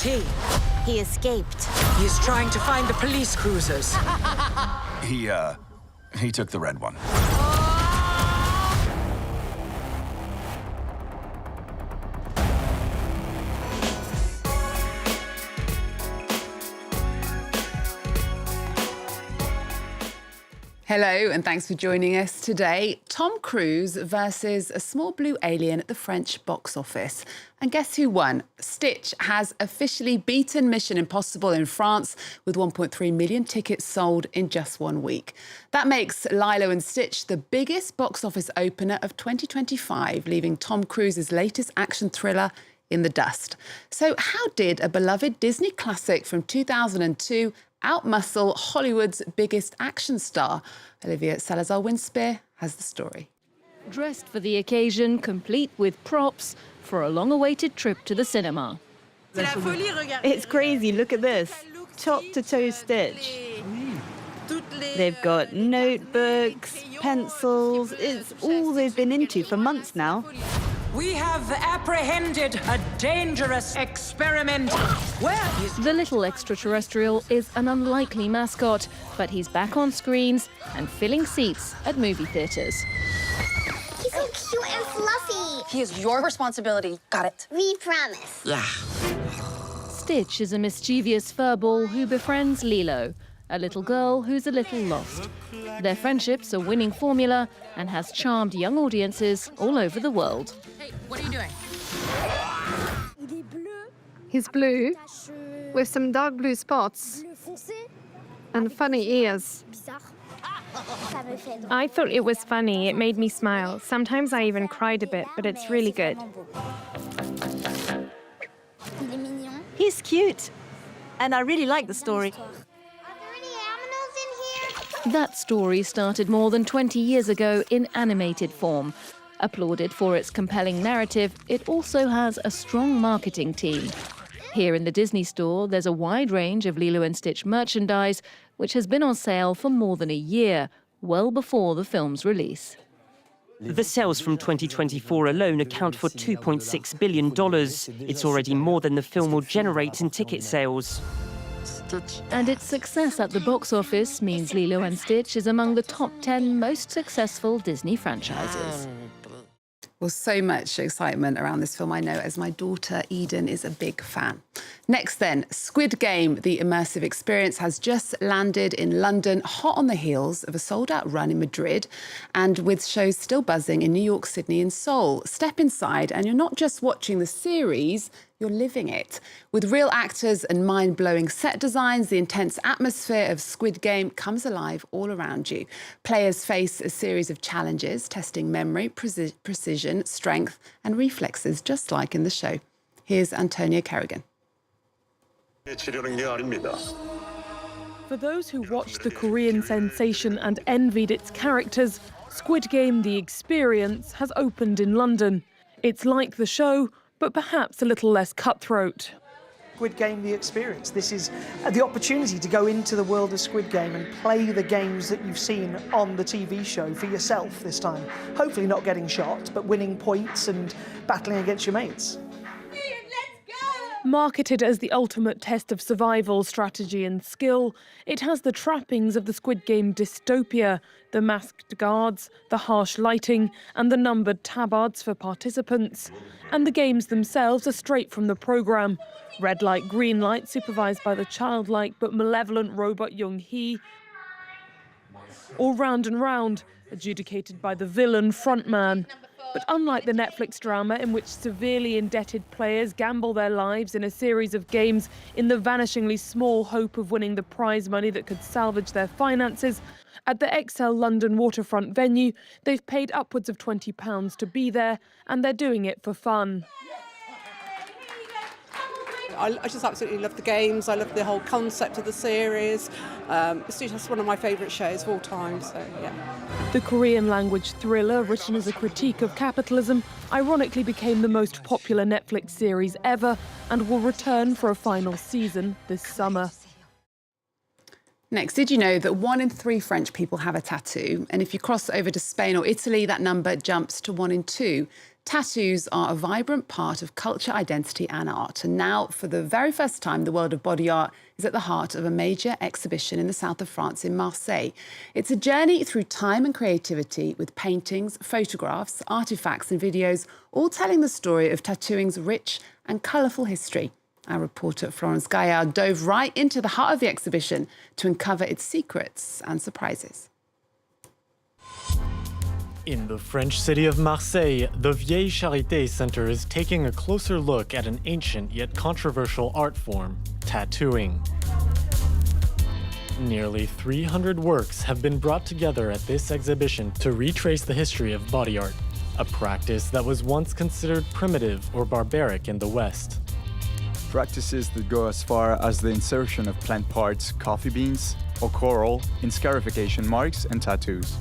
he? He escaped. He is trying to find the police cruisers. He took the red one. Hello, and thanks for joining us today. Tom Cruise versus a small blue alien at the French box office. And guess who won? Stitch has officially beaten Mission Impossible in France with 1.3 million tickets sold in just 1 week. That makes Lilo and Stitch the biggest box office opener of 2025, leaving Tom Cruise's latest action thriller in the dust. So how did a beloved Disney classic from 2002 outmuscle Hollywood's biggest action star? Olivia Salazar-Winspear has the story. Dressed for the occasion, complete with props, for a long-awaited trip to the cinema. It's crazy, look at this. Top-to-toe Stitch. They've got notebooks, pencils, it's all they've been into for months now. We have apprehended a dangerous experiment. Where is... The little extraterrestrial is an unlikely mascot, but he's back on screens and filling seats at movie theatres. He's so cute and fluffy. He is your responsibility. Got it. We promise. Yeah. Stitch is a mischievous furball who befriends Lilo, a little girl who's a little lost. Their friendship's a winning formula and has charmed young audiences all over the world. Hey, what are you doing? He's blue, with some dark blue spots and funny ears. I thought it was funny. It made me smile. Sometimes I even cried a bit, but it's really good. He's cute, and I really like the story. That story started more than 20 years ago in animated form. Applauded for its compelling narrative, it also has a strong marketing team. Here in the Disney Store, there's a wide range of Lilo and Stitch merchandise, which has been on sale for more than a year, well before the film's release. The sales from 2024 alone account for $2.6 billion. It's already more than the film will generate in ticket sales. And its success at the box office means Lilo and Stitch is among the top 10 most successful Disney franchises. Well, so much excitement around this film, I know, as my daughter Eden is a big fan. Next then, Squid Game, the immersive experience, has just landed in London, hot on the heels of a sold-out run in Madrid, and with shows still buzzing in New York, Sydney and Seoul. Step inside and you're not just watching the series, you're living it. With real actors and mind-blowing set designs, the intense atmosphere of Squid Game comes alive all around you. Players face a series of challenges, testing memory, precision, strength and reflexes, just like in the show. Here's Antonia Kerrigan. For those who watched the Korean sensation and envied its characters, Squid Game The Experience has opened in London. It's like the show, but perhaps a little less cutthroat. Squid Game The Experience. This is the opportunity to go into the world of Squid Game and play the games that you've seen on the TV show for yourself this time. Hopefully not getting shot, but winning points and battling against your mates. Marketed as the ultimate test of survival, strategy and skill, it has the trappings of the Squid Game dystopia, the masked guards, the harsh lighting and the numbered tabards for participants. And the games themselves are straight from the programme. Red light, green light, supervised by the childlike but malevolent robot Young-hee. Or Round and Round, adjudicated by the villain frontman. But unlike the Netflix drama in which severely indebted players gamble their lives in a series of games in the vanishingly small hope of winning the prize money that could salvage their finances, at the XL London waterfront venue, they've paid upwards of £20 to be there, and they're doing it for fun. I just absolutely love the games. I love the whole concept of the series. It's just one of my favourite shows of all time, so yeah. The Korean language thriller, written as a critique of capitalism, ironically became the most popular Netflix series ever and will return for a final season this summer. Next, did you know that 1 in 3 French people have a tattoo? And if you cross over to Spain or Italy, that number jumps to 1 in 2. Tattoos are a vibrant part of culture, identity and art. And now, for the very first time, the world of body art is at the heart of a major exhibition in the south of France, in Marseille. It's a journey through time and creativity with paintings, photographs, artifacts and videos, all telling the story of tattooing's rich and colourful history. Our reporter Florence Gaillard dove right into the heart of the exhibition to uncover its secrets and surprises. In the French city of Marseille, the Vieille Charité Center is taking a closer look at an ancient yet controversial art form, tattooing. Nearly 300 works have been brought together at this exhibition to retrace the history of body art, a practice that was once considered primitive or barbaric in the West. Practices that go as far as the insertion of plant parts, coffee beans, or coral in scarification marks and tattoos.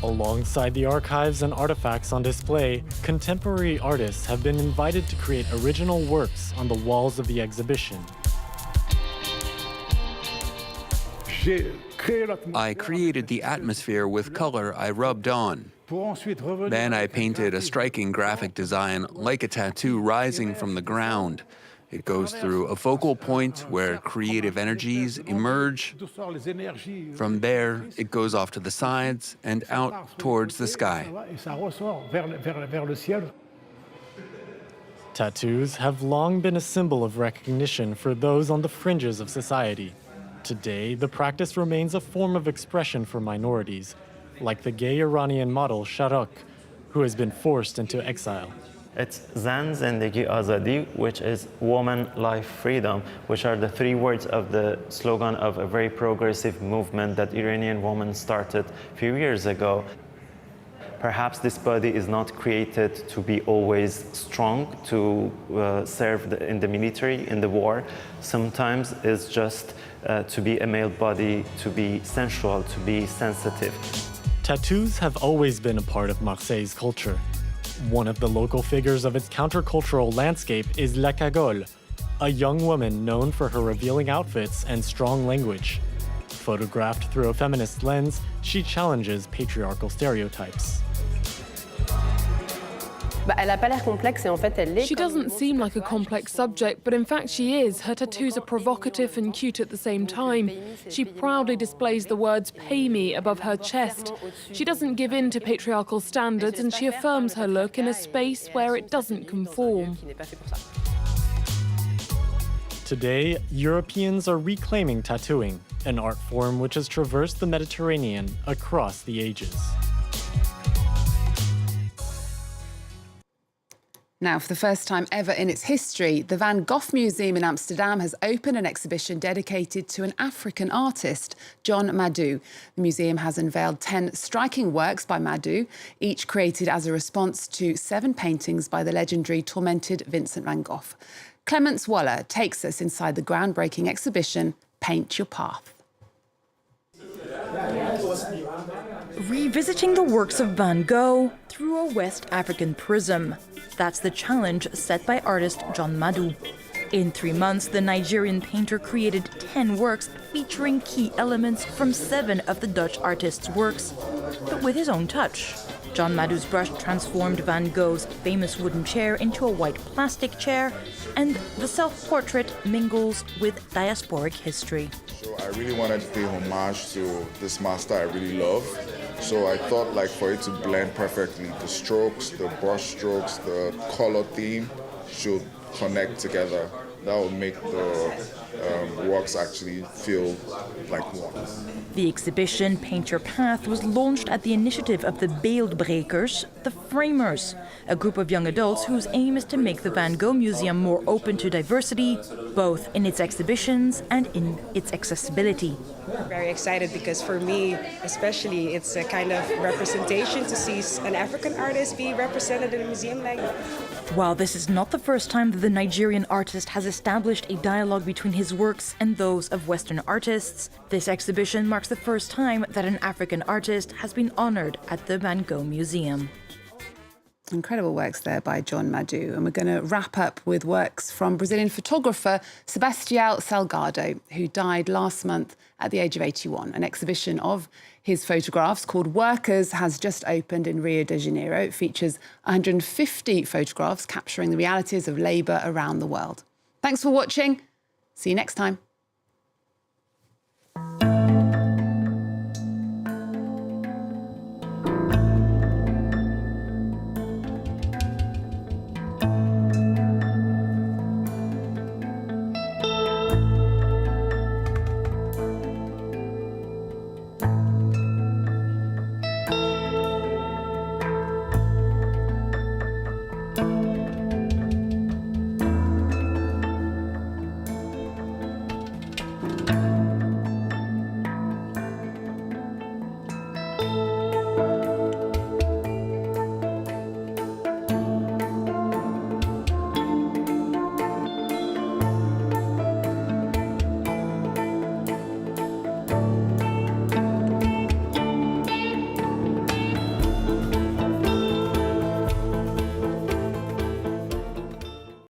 Alongside the archives and artifacts on display, contemporary artists have been invited to create original works on the walls of the exhibition. I created the atmosphere with color I rubbed on. Then I painted a striking graphic design like a tattoo rising from the ground. It goes through a focal point where creative energies emerge. From there, it goes off to the sides and out towards the sky. Tattoos have long been a symbol of recognition for those on the fringes of society. Today, the practice remains a form of expression for minorities, like the gay Iranian model Sharok, who has been forced into exile. It's Zan Zendegi Azadi, which is woman, life, freedom, which are the 3 words of the slogan of a very progressive movement that Iranian women started a few years ago. Perhaps this body is not created to be always strong, to serve in the military, in the war. Sometimes it's just to be a male body, to be sensual, to be sensitive. Tattoos have always been a part of Marseille's culture. One of the local figures of its countercultural landscape is La Cagole, a young woman known for her revealing outfits and strong language. Photographed through a feminist lens, she challenges patriarchal stereotypes. She doesn't seem like a complex subject, but in fact she is. Her tattoos are provocative and cute at the same time. She proudly displays the words "pay me" above her chest. She doesn't give in to patriarchal standards, and she affirms her look in a space where it doesn't conform. Today, Europeans are reclaiming tattooing, an art form which has traversed the Mediterranean across the ages. Now, for the first time ever in its history, the Van Gogh Museum in Amsterdam has opened an exhibition dedicated to an African artist, John Madou. The museum has unveiled 10 striking works by Madou, each created as a response to 7 paintings by the legendary tormented Vincent van Gogh. Clemence Waller takes us inside the groundbreaking exhibition, Paint Your Path. Revisiting the works of Van Gogh through a West African prism. That's the challenge set by artist John Madou. In 3 months, the Nigerian painter created 10 works featuring key elements from 7 of the Dutch artist's works, but with his own touch. John Madou's brush transformed Van Gogh's famous wooden chair into a white plastic chair, and the self-portrait mingles with diasporic history. So I really wanted to pay homage to this master I really love. So I thought, like, for it to blend perfectly, the strokes, the brush strokes, the color theme should connect together. That would make the works actually feel like one. The exhibition, Paint Your Path, was launched at the initiative of the Beeldbrekers, the Framers, a group of young adults whose aim is to make the Van Gogh Museum more open to diversity, both in its exhibitions and in its accessibility. Very excited because for me, especially, it's a kind of representation to see an African artist be represented in a museum like that. While this is not the first time that the Nigerian artist has established a dialogue between his works and those of Western artists, this exhibition marks the first time that an African artist has been honored at the Van Gogh Museum. Incredible works there by John Madu. And we're going to wrap up with works from Brazilian photographer Sebastião Salgado, who died last month at the age of 81. An exhibition of his photographs called Workers has just opened in Rio de Janeiro. It features 150 photographs capturing the realities of labour around the world. Thanks for watching. See you next time.